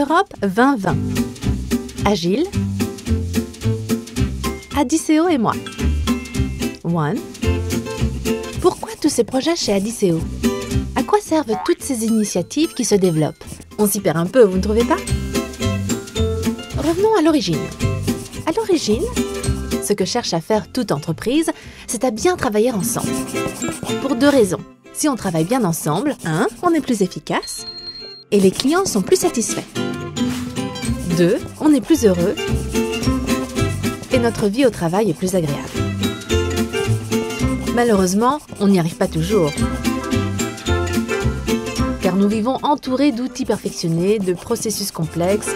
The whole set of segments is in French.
Europe 2020. Agile, Adiceo et moi. One. Pourquoi tous ces projets chez Adiceo? À quoi servent toutes ces initiatives qui se développent? On s'y perd un peu, vous ne trouvez pas? Revenons à l'origine. À l'origine, ce que cherche à faire toute entreprise, c'est à bien travailler ensemble. Pour deux raisons. Si on travaille bien ensemble, 1, on est plus efficace et les clients sont plus satisfaits. 2, on est plus heureux et notre vie au travail est plus agréable. Malheureusement, on n'y arrive pas toujours. Car nous vivons entourés d'outils perfectionnés, de processus complexes.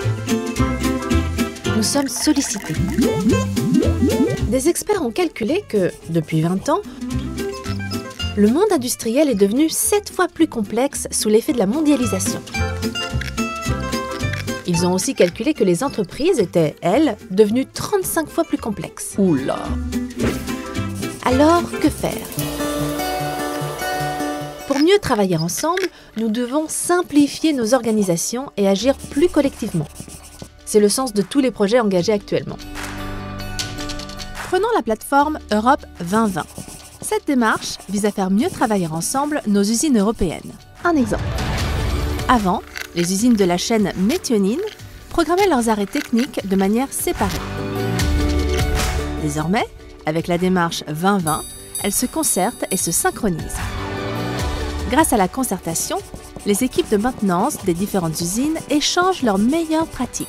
Nous sommes sollicités. Des experts ont calculé que, depuis 20 ans, le monde industriel est devenu 7 fois plus complexe sous l'effet de la mondialisation. Ils ont aussi calculé que les entreprises étaient, elles, devenues 35 fois plus complexes. Oula! Alors, que faire? Pour mieux travailler ensemble, nous devons simplifier nos organisations et agir plus collectivement. C'est le sens de tous les projets engagés actuellement. Prenons la plateforme Europe 2020. Cette démarche vise à faire mieux travailler ensemble nos usines européennes. Un exemple. Avant, les usines de la chaîne Methionine programmaient leurs arrêts techniques de manière séparée. Désormais, avec la démarche 2020, elles se concertent et se synchronisent. Grâce à la concertation, les équipes de maintenance des différentes usines échangent leurs meilleures pratiques.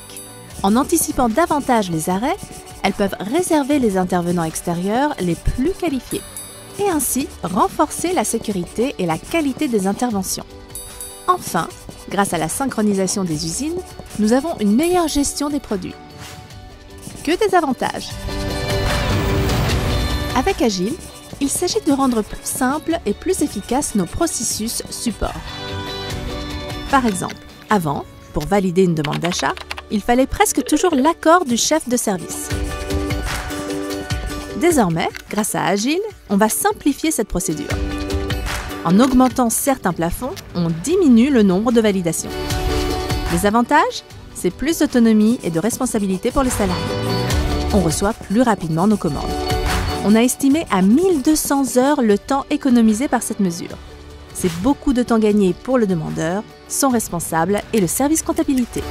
En anticipant davantage les arrêts, elles peuvent réserver les intervenants extérieurs les plus qualifiés et ainsi renforcer la sécurité et la qualité des interventions. Enfin, grâce à la synchronisation des usines, nous avons une meilleure gestion des produits. Que des avantages! Avec Agile, il s'agit de rendre plus simples et plus efficaces nos processus support. Par exemple, avant, pour valider une demande d'achat, il fallait presque toujours l'accord du chef de service. Désormais, grâce à Agile, on va simplifier cette procédure. En augmentant certains plafonds, on diminue le nombre de validations. Les avantages, c'est plus d'autonomie et de responsabilité pour les salariés. On reçoit plus rapidement nos commandes. On a estimé à 1200 heures le temps économisé par cette mesure. C'est beaucoup de temps gagné pour le demandeur, son responsable et le service comptabilité.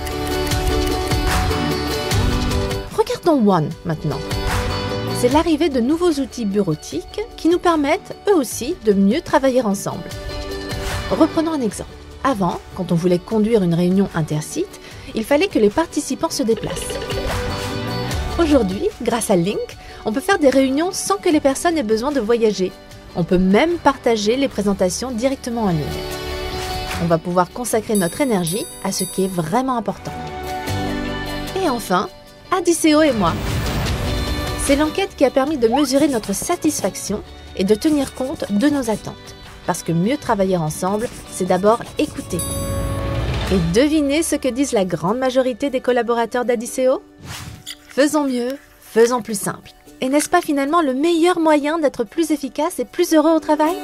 Regardons One maintenant. C'est l'arrivée de nouveaux outils bureautiques qui nous permettent, eux aussi, de mieux travailler ensemble. Reprenons un exemple. Avant, quand on voulait conduire une réunion intersite, il fallait que les participants se déplacent. Aujourd'hui, grâce à Lync, on peut faire des réunions sans que les personnes aient besoin de voyager. On peut même partager les présentations directement en ligne. On va pouvoir consacrer notre énergie à ce qui est vraiment important. Et enfin, Adiceo et moi. C'est l'enquête qui a permis de mesurer notre satisfaction et de tenir compte de nos attentes. Parce que mieux travailler ensemble, c'est d'abord écouter. Et devinez ce que disent la grande majorité des collaborateurs d'Adiceo? Faisons mieux, faisons plus simple. Et n'est-ce pas finalement le meilleur moyen d'être plus efficace et plus heureux au travail?